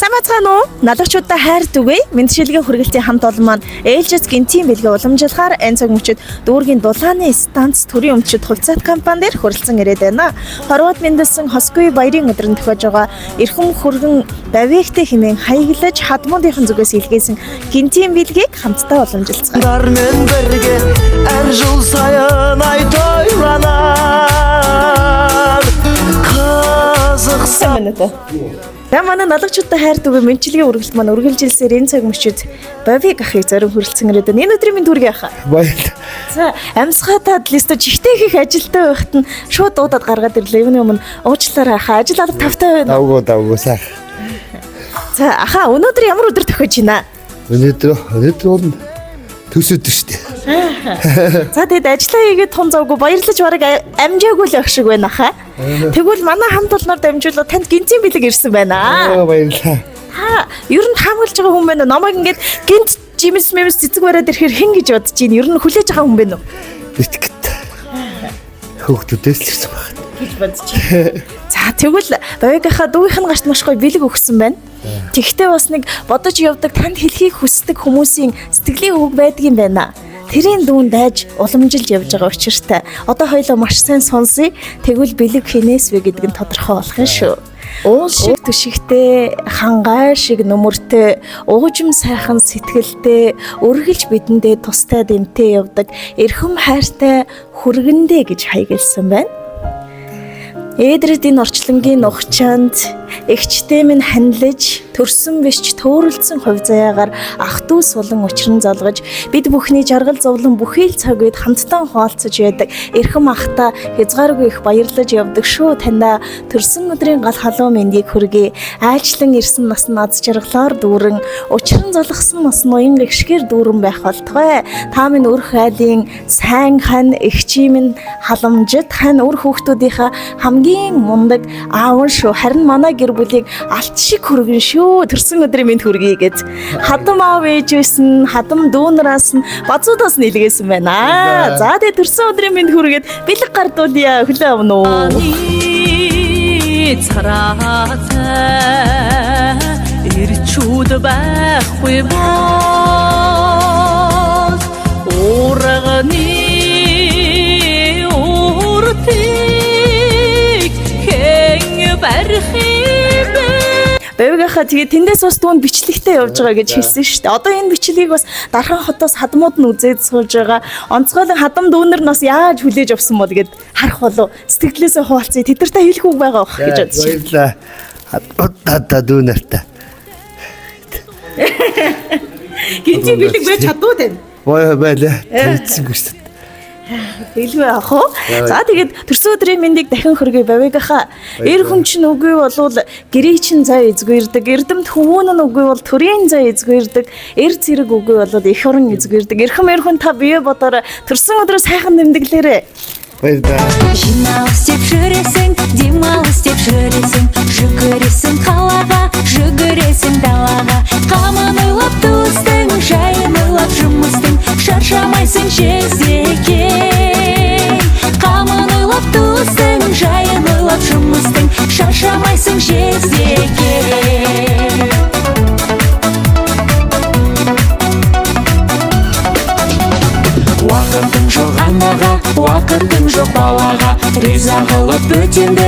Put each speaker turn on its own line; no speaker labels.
Сайн уу? Налагчуудаа хайр түгэе. Мэдшилгийн хүргэлтийн хамт олон маань ээлжис гинтийн бэлгээ уламжлахаар энэ цаг мөчид дүүргийн дулааны станц төрийн өмчөд хувьцаат компани дээр хүрэлцэн ирээд байна. Хорвоод мэндэлсэн Хосгүй баярын өдрөнд тохиож байгаа эрхэм хүргэн давигтэй хэмээн хаяглаж хадмуудын зүгээс илгээсэн гинтийн бэлгийг хамтдаа уламжилсан. Манай налагчуудаа хайр түгэе мэдчилгийн үргэлт маань үргэлжилсээр энэ цаг мөчид бовиг ахыг зарим хүрэлцэн ирээд байна. Энэ өдрийн минь түргий ах.
Баярлалаа.
За амсгаатаад листо чихтэй хийх ажилтай байхад нь шууд дуудаад гаргаад ирлээ. Юуны өмнө уучлаарай ахаа. Ажил алга тавтай байна.
Давгүй сайх.
За ахаа өнөөдөр ямар өдөр тохиож байна?
Өнөөдөр төсөөд шүү дээ.
За тэгэд ажиллаа хийгээд тун завгүй баярлаж бараг амжаагүй л ах шиг байна хаа. Тэгвэл манай хамт олноор дамжуулаад танд гинцэн бэлэг ирсэн байна.
Баярлалаа.
Та ер нь хаамжилж байгаа хүн байна уу? Намайг ингээд гинт жимс цэцэг бараад ирэхээр хэн гэж бодож байна? Ер нь хүлээж байгаа хүн байна уу?
Итгэт. Хөөхтүүдээс л ирсэн байна.
Гэж бодож байна. За тэгвэл бовигийнхаа дүүийнх нь гарт маш гоё бэлэг өгсөн байна. Тэгтээ бас нэг бодож явдаг танд хэлхийг хүсдэг хүмүүсийн сэтгэлийн үг байдгийн байна. Тэрийн дүүн дайж уламжилж явж байгаа учиртай. Одоо хоёлоо маш сайн сонсъё. Тэгвэл бэлэг хинээс вэ гэдэг нь тодорхой болох юм шүү. Уул шиг түшигтэй, хангай шиг нүмертэй, уужим сайхан сэтгэлтэй, үргэлж бидэндээ тустай дэмтэй явдаг эрхэм хайртай хүргэндээ гэж хаягласан байна. Эдрид энэ орчлонгийн нухчаанд эгчтэй минь ханилж төрсөн бишч төөрөлдсөн хувь заяагаар ах トゥ сулан учран залгаж бид бүхний жаргал зовлон бүхий л цаг үед хамтдаа хаалцаж байдаг эрхэм ахта хязгааргүй их баярлаж явдаг шүү таньда төрсөн өдрийн гал халуун мэндийг хүргэе айлчлан ирсэн нас нь аз жаргалаар дүүрэн учран залгсан нас нь уян гэгшгээр дүүрэн байх болтугай та минь өрх айлын сайн хань эгчийн минь халамжид хань өр хүүхдүүдийнхаа хамгийн мундаг аав шүү харин манай гэр бүлийг алт шиг хүргэн шүү төрсөн өдрийн минь хүргэе гэж хадам аав ээж байсан хадам дүүнраас нь базуудаас нь илгээсэн байна. За тэгээ төрсөн өдрийн минь хүргээд бэлэг гардуулъя хөлөө авна уу. Царацаа ирчүүд байхгүй боос урганы уртыг хэн барих Бэвгийнхаа тэгээ тэндээс бас дүүн бичлэгтэй явж байгаа гэж хэлсэн шүү дээ. Одоо энэ бичлэгийг бас Дархан хотоос хадмууд нь үзээд суулж байгаа. Онцгойлон хадам дүүнер нас яаж хүлээж авсан бол гэд харах болов. Сэтгэлээсээ хуваалцъя. Тэдэртээ хэлэх үг байгаа бох гэж бодож байна.
Баярлалаа. Хадмууд дүүнертэй.
Гинти бэлэг байж чадуу тань.
Баярлалаа. Тэгсэн гэж.
Хэлвэ ах уу. За тэгээд төрсөн өдрийн мэндийг дахин хүргэе бавигахаа. Эр хүн чинь үгүй болвол гэрээ чинь зай эзгүрдэг. Эрдэмт хүмүүн нь үгүй бол төрийн зай эзгүрдэг. Эр зэрэг үгүй болоод их орон эзгүрдэг. Эрхэм эр хүн та бие бодоор төрсөн өдрөө сайхан нэмдэглээрэй.
Баярлалаа.
Жиналась деп жүресің, демалыс деп жүресің, жүгіресің қалаға, жүгіресің далаға. Қамын ойлап туыстың, жайын ойлап жұмыстың, шаршамайсың жездекей. Қамын ойлап туыстың, жайын ойлап жұмыстың, шаршамайсың жездекей. Уақытың жоқ анаға, уақытың жоқ балаға, риза қылып өтемді